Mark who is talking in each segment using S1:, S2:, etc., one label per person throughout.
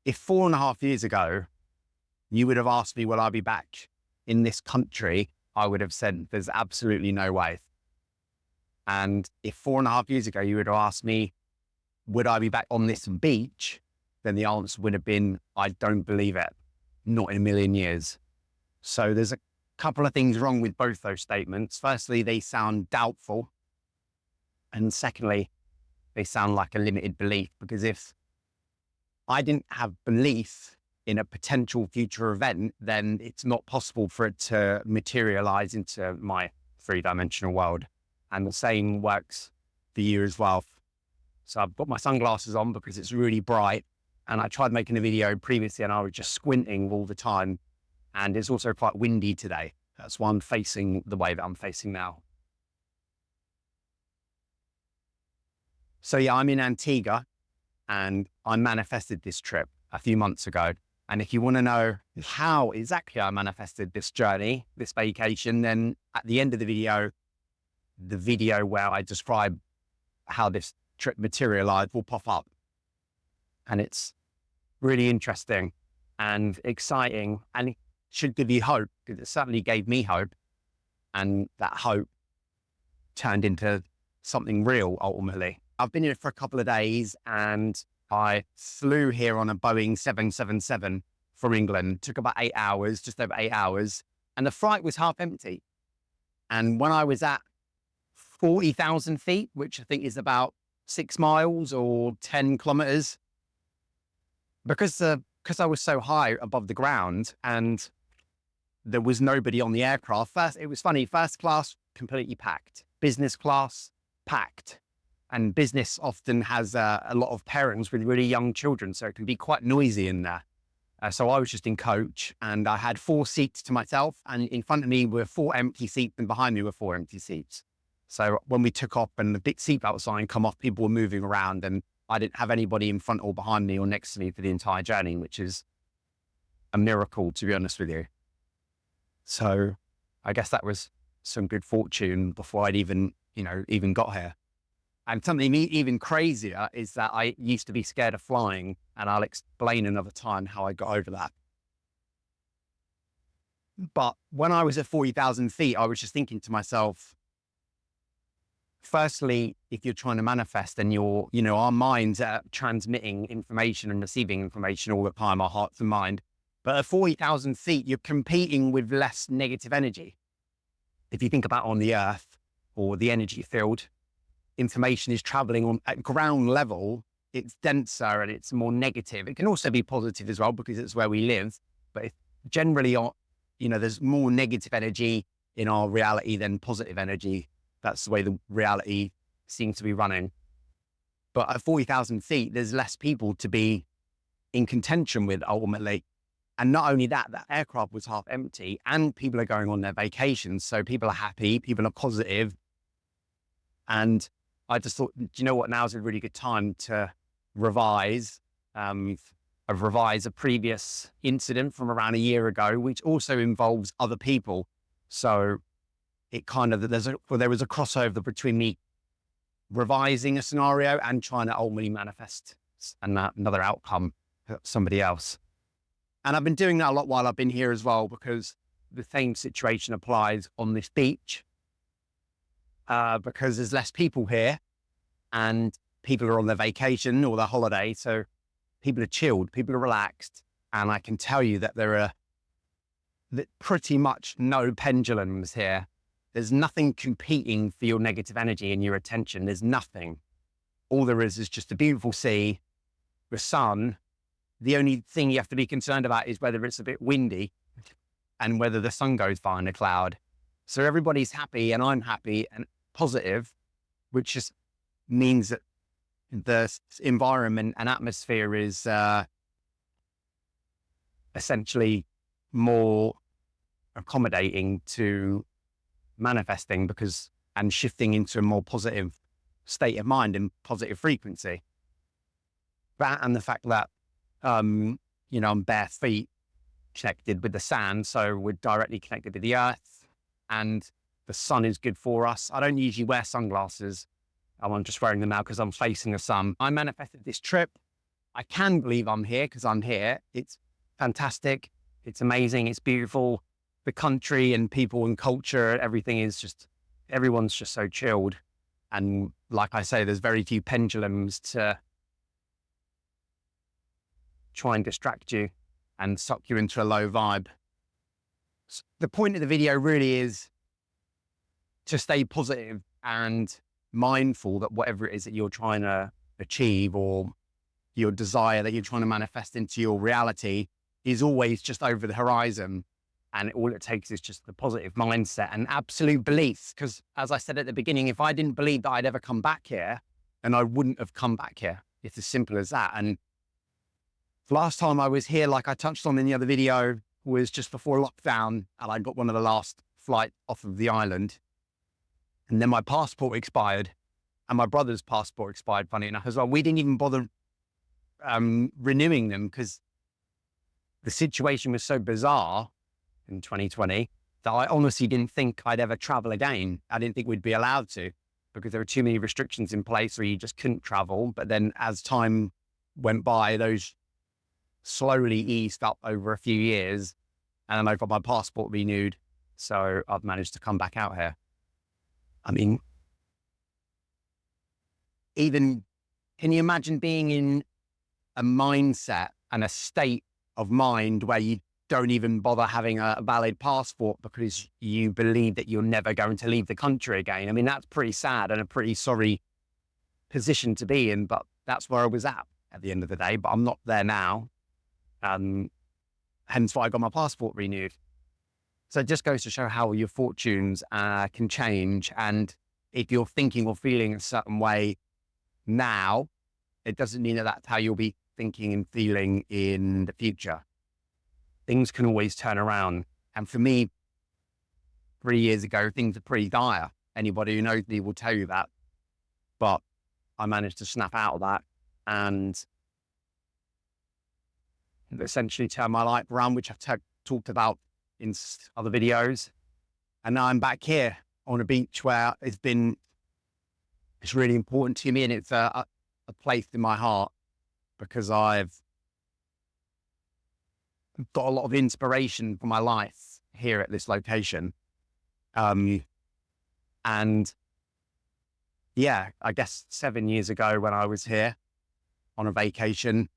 S1: If 4.5 years ago, you would have asked me, will I be back in this country? I would have said, there's absolutely no way. And if 4.5 years ago, you would have asked me, would I be back on this beach? Then the answer would have been, I don't believe it. Not in a million years. So there's a couple of things wrong with both those statements. Firstly, they sound doubtful. And secondly, they sound like a limited belief, because if I didn't have belief in a potential future event, then it's not possible for it to materialize into my three-dimensional world. And the same works for you as well. So I've got my sunglasses on because it's really bright. And I tried making a video previously and I was just squinting all the time. And it's also quite windy today. That's why I'm facing the way that I'm facing now. So yeah, I'm in Antigua and I manifested this trip a few months ago. And if you want to know how exactly I manifested this journey, this vacation, then at the end of the video where I describe how this trip materialized will pop up. And it's really interesting and exciting, and it should give you hope, because it certainly gave me hope. And that hope turned into something real ultimately. I've been here for a couple of days and I flew here on a Boeing 777 from England. It took about 8 hours, just over 8 hours. And the flight was half empty. And when I was at 40,000 feet, which I think is about 6 miles or 10 kilometers, because I was so high above the ground and there was nobody on the aircraft. It was funny, first class, completely packed. Business class, packed. And business often has a lot of parents with really young children, so it can be quite noisy in there. So I was just in coach and I had 4 seats to myself, and in front of me were 4 empty seats and behind me were 4 empty seats. So when we took off and the big seatbelt sign come off, people were moving around and I didn't have anybody in front or behind me or next to me for the entire journey, which is a miracle, to be honest with you. So I guess that was some good fortune before I'd even got here. And something even crazier is that I used to be scared of flying, and I'll explain another time how I got over that. But when I was at 40,000 feet, I was just thinking to myself, firstly, if you're trying to manifest and our minds are transmitting information and receiving information all the time, our hearts and mind. But at 40,000 feet, you're competing with less negative energy. If you think about on the earth or the energy field, information is traveling at ground level, it's denser and it's more negative. It can also be positive as well because it's where we live. But generally, there's more negative energy in our reality than positive energy. That's the way the reality seems to be running. But at 40,000 feet, there's less people to be in contention with ultimately. And not only that, that aircraft was half empty and people are going on their vacations. So people are happy, people are positive. And I just thought, do you know what? Now's a really good time to revise a previous incident from around a year ago, which also involves other people. So it kind of, there was a crossover between me revising a scenario and trying to ultimately manifest another outcome for somebody else. And I've been doing that a lot while I've been here as well, because the same situation applies on this beach. Because there's less people here and people are on their vacation or their holiday. So people are chilled, people are relaxed. And I can tell you that there are pretty much no pendulums here. There's nothing competing for your negative energy and your attention. There's nothing. All there is just a beautiful sea, the sun. The only thing you have to be concerned about is whether it's a bit windy and whether the sun goes behind a cloud. So everybody's happy and I'm happy and positive, which just means that the environment and atmosphere is essentially more accommodating to manifesting and shifting into a more positive state of mind and positive frequency. That and the fact that, I'm bare feet connected with the sand. So we're directly connected to the earth and the sun is good for us. I don't usually wear sunglasses. I'm just wearing them now because I'm facing the sun. I manifested this trip. I can believe I'm here because I'm here. It's fantastic. It's amazing. It's beautiful. The country and people and culture, everything is just, everyone's just so chilled. And like I say, there's very few pendulums to try and distract you and suck you into a low vibe. So the point of the video really is to stay positive and mindful that whatever it is that you're trying to achieve or your desire that you're trying to manifest into your reality is always just over the horizon. And all it takes is just the positive mindset and absolute belief. Because as I said at the beginning, if I didn't believe that I'd ever come back here, then I wouldn't have come back here. It's as simple as that. And the last time I was here, like I touched on in the other video, was just before lockdown, and I got one of the last flight off of the island. And then my passport expired, and my brother's passport expired, funny enough, as well. We didn't even bother renewing them because the situation was so bizarre in 2020 that I honestly didn't think I'd ever travel again. I didn't think we'd be allowed to because there were too many restrictions in place where you just couldn't travel. But then as time went by, those slowly eased up over a few years, and then I got my passport renewed. So I've managed to come back out here. I mean, even, can you imagine being in a mindset and a state of mind where you don't even bother having a valid passport because you believe that you're never going to leave the country again? I mean, that's pretty sad and a pretty sorry position to be in, but that's where I was at the end of the day. But I'm not there now. Hence why I got my passport renewed. So it just goes to show how your fortunes can change. And if you're thinking or feeling a certain way now, it doesn't mean that that's how you'll be thinking and feeling in the future. Things can always turn around. And for me, 3 years ago, things are pretty dire. Anybody who knows me will tell you that. But I managed to snap out of that and essentially turn my life around, which I've talked about in other videos. And now I'm back here on a beach where it's really important to me, and it's a place in my heart because I've got a lot of inspiration for my life here at this location. And yeah, I guess 7 years ago when I was here on a vacation,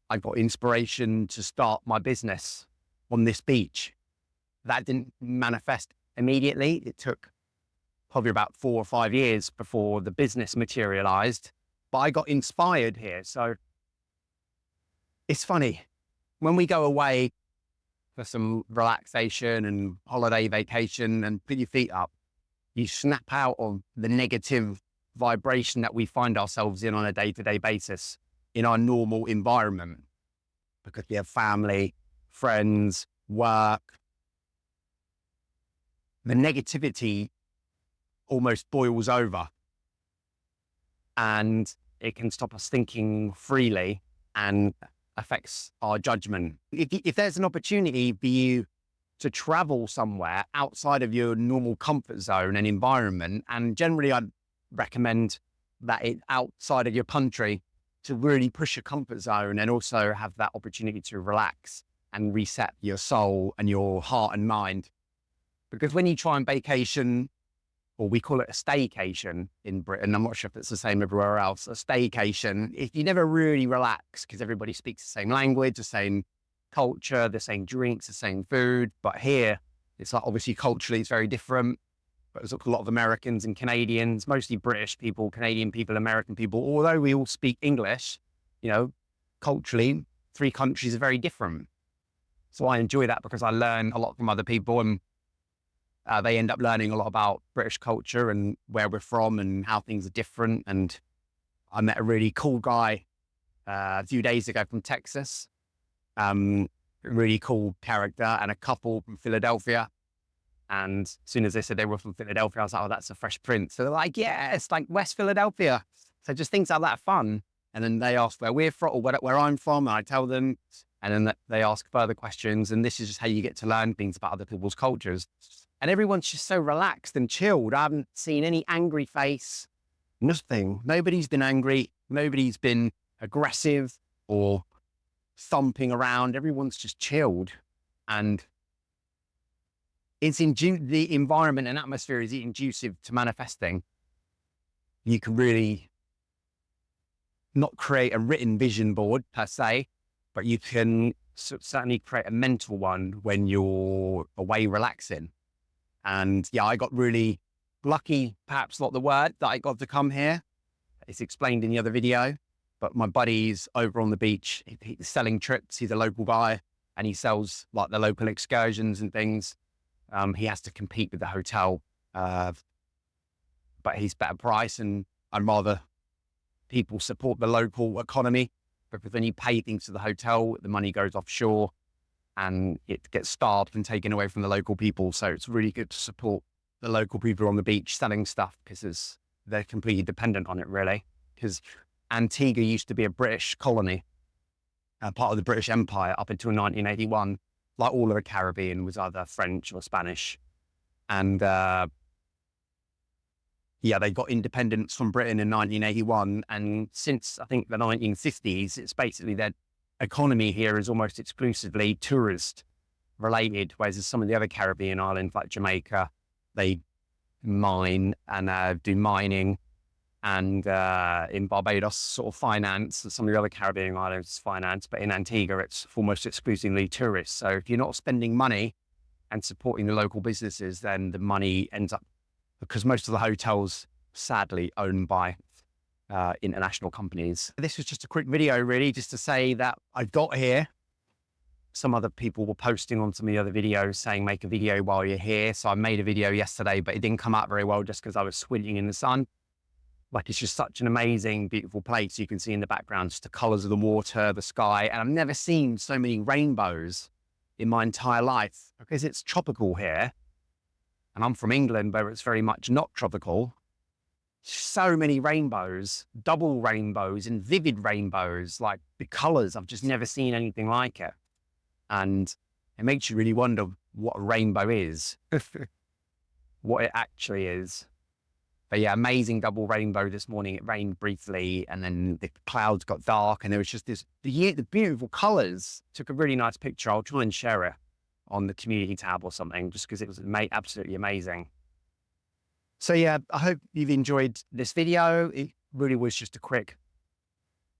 S1: I got inspiration to start my business on this beach. That didn't manifest immediately. It took probably about 4 or 5 years before the business materialized, but I got inspired here. So it's funny, when we go away for some relaxation and holiday vacation and put your feet up, you snap out of the negative vibration that we find ourselves in on a day-to-day basis in our normal environment, because we have family, friends, work. The negativity almost boils over and it can stop us thinking freely and affects our judgment. If there's an opportunity for you to travel somewhere outside of your normal comfort zone and environment, and generally I'd recommend that it's outside of your country, to really push your comfort zone and also have that opportunity to relax and reset your soul and your heart and mind. Because when you try and vacation, or we call it a staycation in Britain, I'm not sure if it's the same everywhere else, a staycation, if you never really relax, because everybody speaks the same language, the same culture, the same drinks, the same food. But here, it's like, obviously culturally, it's very different. But there's a lot of Americans and Canadians, mostly British people, Canadian people, American people. Although we all speak English, you know, culturally, 3 countries are very different. So I enjoy that because I learn a lot from other people, and they end up learning a lot about British culture and where we're from and how things are different. And I met a really cool guy a few days ago from Texas, really cool character, and a couple from Philadelphia. And as soon as they said they were from Philadelphia, I was like, oh, that's a Fresh Prince. So they're like, yeah, it's like West Philadelphia. So just things like that fun. And then they ask where we're from or where I'm from, and I tell them, and then they ask further questions. And this is just how you get to learn things about other people's cultures. And everyone's just so relaxed and chilled. I haven't seen any angry face, nothing. Nobody's been angry. Nobody's been aggressive or thumping around. Everyone's just chilled, and the environment and atmosphere is conducive to manifesting. You can really not create a written vision board per se, but you can certainly create a mental one when you're away relaxing. And yeah, I got really lucky, perhaps not the word, that I got to come here. It's explained in the other video, but my buddy's over on the beach. He's selling trips. He's a local guy, and he sells like the local excursions and things. He has to compete with the hotel, but he's better price, and I'd rather people support the local economy, because when you pay things to the hotel, the money goes offshore and it gets starved and taken away from the local people. So it's really good to support the local people on the beach selling stuff, because they're completely dependent on it, really. Because Antigua used to be a British colony, part of the British Empire up until 1981. Like all of the Caribbean was either French or Spanish. And yeah, they got independence from Britain in 1981. And since, I think, the 1950s, it's basically their economy here is almost exclusively tourist related, whereas some of the other Caribbean islands like Jamaica, they mine and do mining, and in Barbados, sort of finance, and some of the other Caribbean islands finance, but in Antigua, it's almost exclusively tourists. So if you're not spending money and supporting the local businesses, then the money ends up, because most of the hotels, sadly, owned by international companies. This was just a quick video, really, just to say that I got here. Some other people were posting on some of the other videos saying, make a video while you're here. So I made a video yesterday, but it didn't come out very well just because I was squinting in the sun. Like, it's just such an amazing, beautiful place. You can see in the background just the colors of the water, the sky. And I've never seen so many rainbows in my entire life, because it's tropical here. And I'm from England, where it's very much not tropical. So many rainbows, double rainbows and vivid rainbows, like the colors. I've just never seen anything like it. And it makes you really wonder what a rainbow is, what it actually is. But yeah, amazing double rainbow this morning. It rained briefly, and then the clouds got dark, and there was just the beautiful colors. Took a really nice picture. I'll try and share it on the community tab or something, just because it was absolutely amazing. So yeah, I hope you've enjoyed this video. It really was just a quick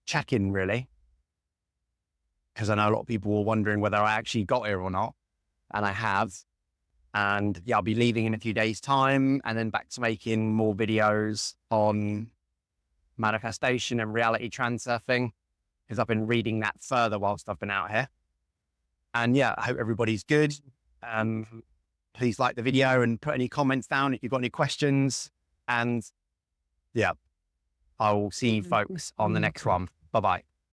S1: check-in, really, because I know a lot of people were wondering whether I actually got here or not, and I have. And yeah, I'll be leaving in a few days' time, and then back to making more videos on manifestation and reality transurfing, because I've been reading that further whilst I've been out here. And yeah, I hope everybody's good. Please like the video and put any comments down if you've got any questions. And yeah, I will see you folks on the next one. Bye-bye.